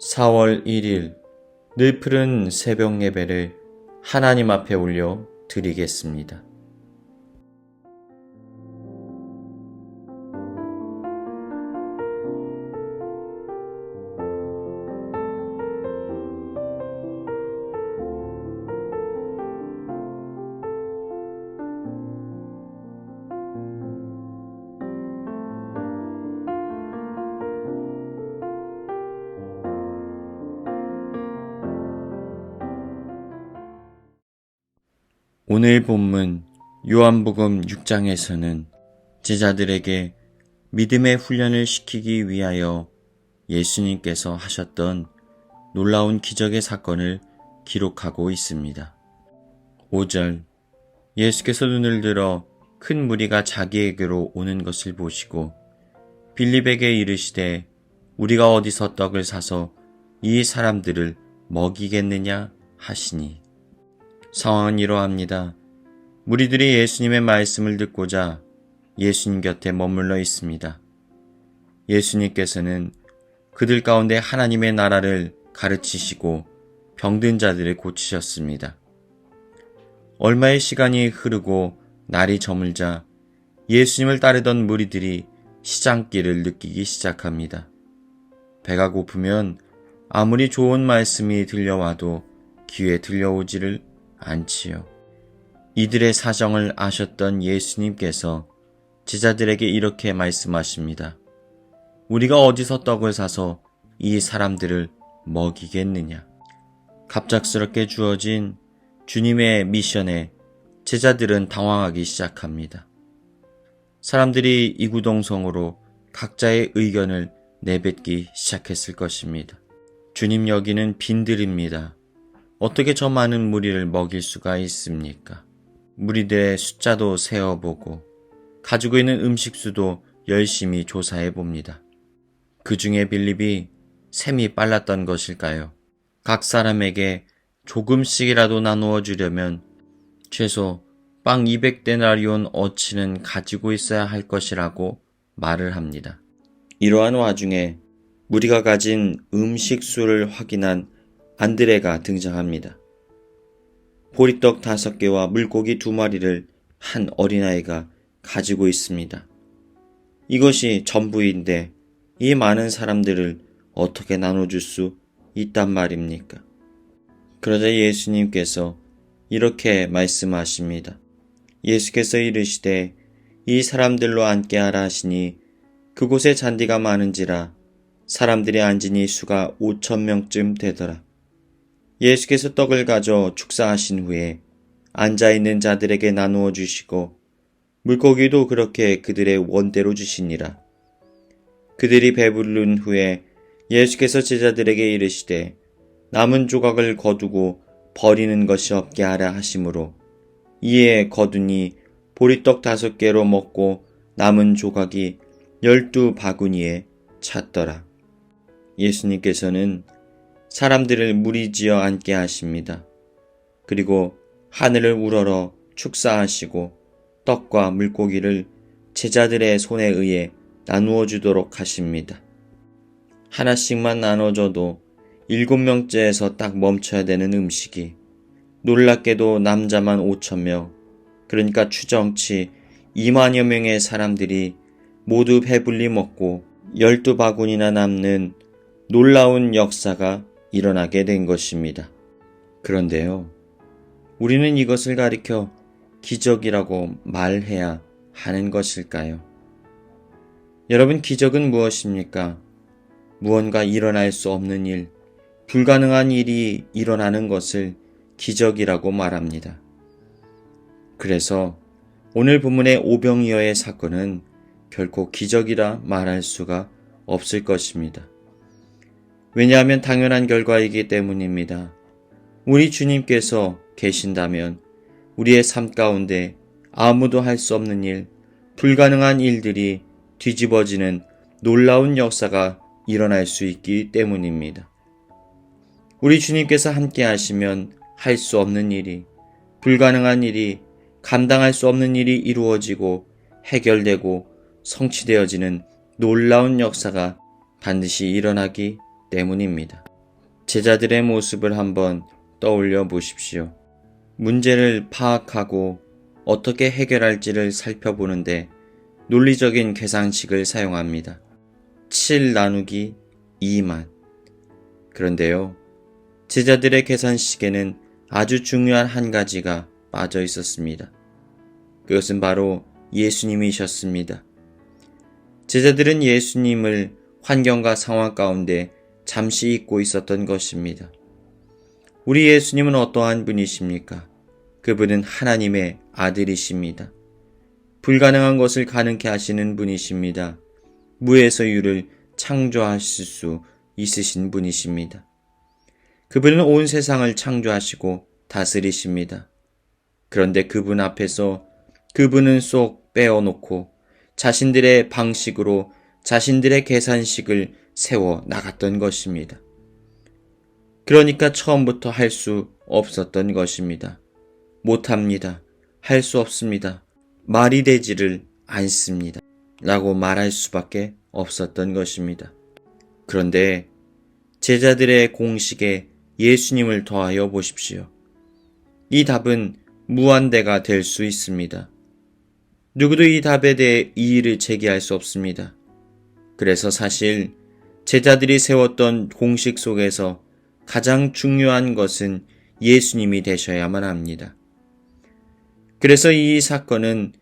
(4월 1일) 늘 푸른 새벽 예배를 하나님 앞에 올려 드리겠습니다. 오늘 본문 요한복음 6장에서는 제자들에게 믿음의 훈련을 시키기 위하여 예수님께서 하셨던 놀라운 기적의 사건을 기록하고 있습니다. 5절 예수께서 눈을 들어 큰 무리가 자기에게로 오는 것을 보시고 빌립에게 이르시되 우리가 어디서 떡을 사서 이 사람들을 먹이겠느냐 하시니. 상황은 이러합니다. 무리들이 예수님의 말씀을 듣고자 예수님 곁에 머물러 있습니다. 예수님께서는 그들 가운데 하나님의 나라를 가르치시고 병든 자들을 고치셨습니다. 얼마의 시간이 흐르고 날이 저물자 예수님을 따르던 무리들이 시장길을 느끼기 시작합니다. 배가 고프면 아무리 좋은 말씀이 들려와도 귀에 들려오지를 않지요. 이들의 사정을 아셨던 예수님께서 제자들에게 이렇게 말씀하십니다. 우리가 어디서 떡을 사서 이 사람들을 먹이겠느냐. 갑작스럽게 주어진 주님의 미션에 제자들은 당황하기 시작합니다. 사람들이 이구동성으로 각자의 의견을 내뱉기 시작했을 것입니다. 주님 여기는 빈들입니다. 어떻게 저 많은 무리를 먹일 수가 있습니까? 무리들의 숫자도 세어보고 가지고 있는 음식수도 열심히 조사해 봅니다. 그 중에 빌립이 셈이 빨랐던 것일까요? 각 사람에게 조금씩이라도 나누어 주려면 최소 빵 200데나리온 어치는 가지고 있어야 할 것이라고 말을 합니다. 이러한 와중에 무리가 가진 음식수를 확인한 안드레가 등장합니다. 보리떡 5개와 물고기 2마리를 한 어린아이가 가지고 있습니다. 이것이 전부인데 이 많은 사람들을 어떻게 나눠줄 수 있단 말입니까? 그러자 예수님께서 이렇게 말씀하십니다. 예수께서 이르시되 이 사람들로 앉게 하라 하시니 그곳에 잔디가 많은지라 사람들이 앉으니 수가 5,000명쯤 되더라. 예수께서 떡을 가져 축사하신 후에 앉아있는 자들에게 나누어 주시고 물고기도 그렇게 그들의 원대로 주시니라. 그들이 배부른 후에 예수께서 제자들에게 이르시되 남은 조각을 거두고 버리는 것이 없게 하라 하시므로 이에 거두니 보리떡 5개로 먹고 남은 조각이 12바구니에 찼더라. 예수님께서는 사람들을 무리지어 앉게 하십니다. 그리고 하늘을 우러러 축사하시고 떡과 물고기를 제자들의 손에 의해 나누어 주도록 하십니다. 하나씩만 나눠줘도 7명째에서 딱 멈춰야 되는 음식이 놀랍게도 남자만 5,000명, 그러니까 추정치 2만여 명의 사람들이 모두 배불리 먹고 12바구니나 남는 놀라운 역사가 일어나게 된 것입니다. 그런데요, 우리는 이것을 가리켜 기적이라고 말해야 하는 것일까요? 여러분, 기적은 무엇입니까? 무언가 일어날 수 없는 일, 불가능한 일이 일어나는 것을 기적이라고 말합니다. 그래서 오늘 본문의 오병이어의 사건은 결코 기적이라 말할 수가 없을 것입니다. 왜냐하면 당연한 결과이기 때문입니다. 우리 주님께서 계신다면 우리의 삶 가운데 아무도 할 수 없는 일, 불가능한 일들이 뒤집어지는 놀라운 역사가 일어날 수 있기 때문입니다. 우리 주님께서 함께 하시면 할 수 없는 일이, 불가능한 일이, 감당할 수 없는 일이 이루어지고 해결되고 성취되어지는 놀라운 역사가 반드시 일어나기 때문입니다. 제자들의 모습을 한번 떠올려 보십시오. 문제를 파악하고 어떻게 해결할지를 살펴보는데 논리적인 계산식을 사용합니다. 7 나누기 2만. 그런데요, 제자들의 계산식에는 아주 중요한 한 가지가 빠져 있었습니다. 그것은 바로 예수님이셨습니다. 제자들은 예수님을 환경과 상황 가운데 잠시 잊고 있었던 것입니다. 우리 예수님은 어떠한 분이십니까? 그분은 하나님의 아들이십니다. 불가능한 것을 가능케 하시는 분이십니다. 무에서 유를 창조하실 수 있으신 분이십니다. 그분은 온 세상을 창조하시고 다스리십니다. 그런데 그분 앞에서 그분은 쏙 빼어놓고 자신들의 방식으로 자신들의 계산식을 세워 나갔던 것입니다. 그러니까 처음부터 할 수 없었던 것입니다. 못합니다. 할 수 없습니다. 말이 되지를 않습니다. 라고 말할 수밖에 없었던 것입니다. 그런데 제자들의 공식에 예수님을 더하여 보십시오. 이 답은 무한대가 될 수 있습니다. 누구도 이 답에 대해 이의를 제기할 수 없습니다. 그래서 사실 제자들이 세웠던 공식 속에서 가장 중요한 것은 예수님이 되셔야만 합니다. 그래서 이 사건은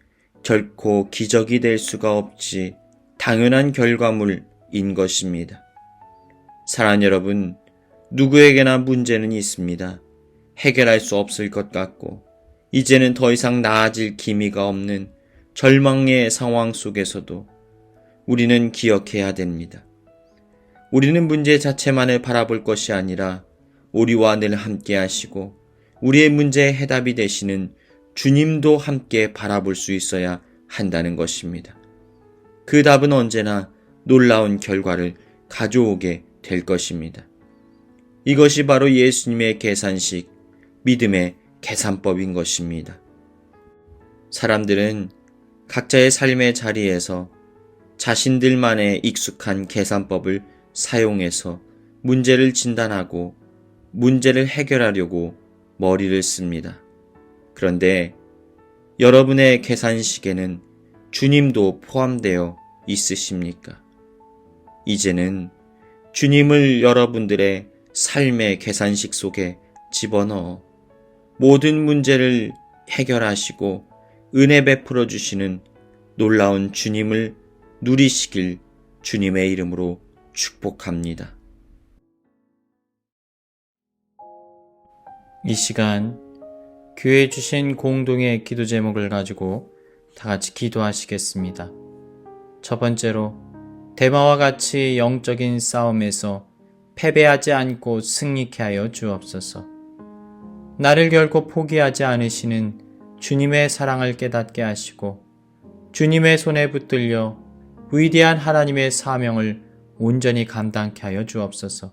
결코 기적이 될 수가 없지 당연한 결과물인 것입니다. 사랑하는 여러분, 누구에게나 문제는 있습니다. 해결할 수 없을 것 같고 이제는 더 이상 나아질 기미가 없는 절망의 상황 속에서도 우리는 기억해야 됩니다. 우리는 문제 자체만을 바라볼 것이 아니라 우리와 늘 함께 하시고 우리의 문제의 해답이 되시는 주님도 함께 바라볼 수 있어야 한다는 것입니다. 그 답은 언제나 놀라운 결과를 가져오게 될 것입니다. 이것이 바로 예수님의 계산식, 믿음의 계산법인 것입니다. 사람들은 각자의 삶의 자리에서 자신들만의 익숙한 계산법을 사용해서 문제를 진단하고 문제를 해결하려고 머리를 씁니다. 그런데 여러분의 계산식에는 주님도 포함되어 있으십니까? 이제는 주님을 여러분들의 삶의 계산식 속에 집어넣어 모든 문제를 해결하시고 은혜 베풀어 주시는 놀라운 주님을 누리시길 주님의 이름으로 축복합니다. 이 시간 교회에 주신 공동의 기도 제목을 가지고 다 같이 기도하시겠습니다. 첫 번째로, 대마와 같이 영적인 싸움에서 패배하지 않고 승리케 하여 주옵소서. 나를 결코 포기하지 않으시는 주님의 사랑을 깨닫게 하시고 주님의 손에 붙들려 위대한 하나님의 사명을 온전히 감당케 하여 주옵소서.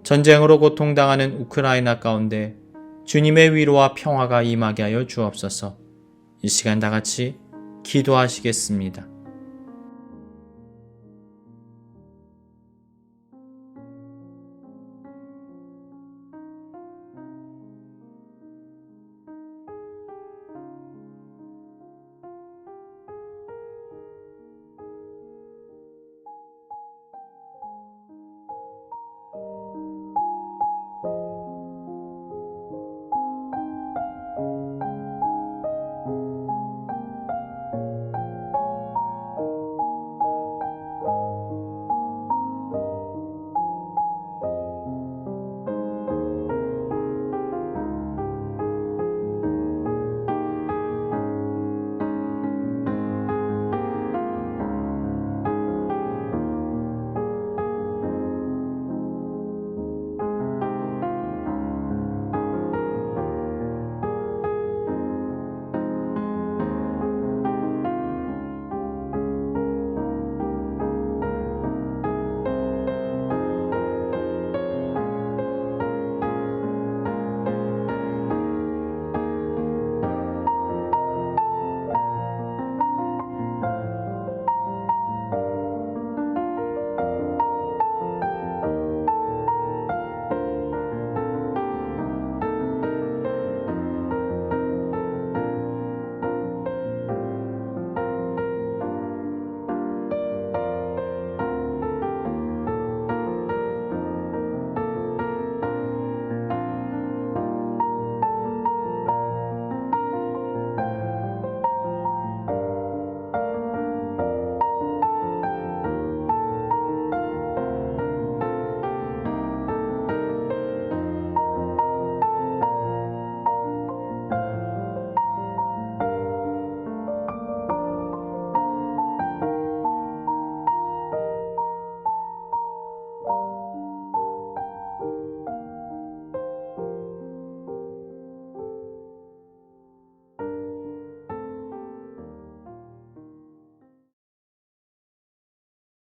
전쟁으로 고통당하는 우크라이나 가운데 주님의 위로와 평화가 임하게 하여 주옵소서. 이 시간 다 같이 기도하시겠습니다.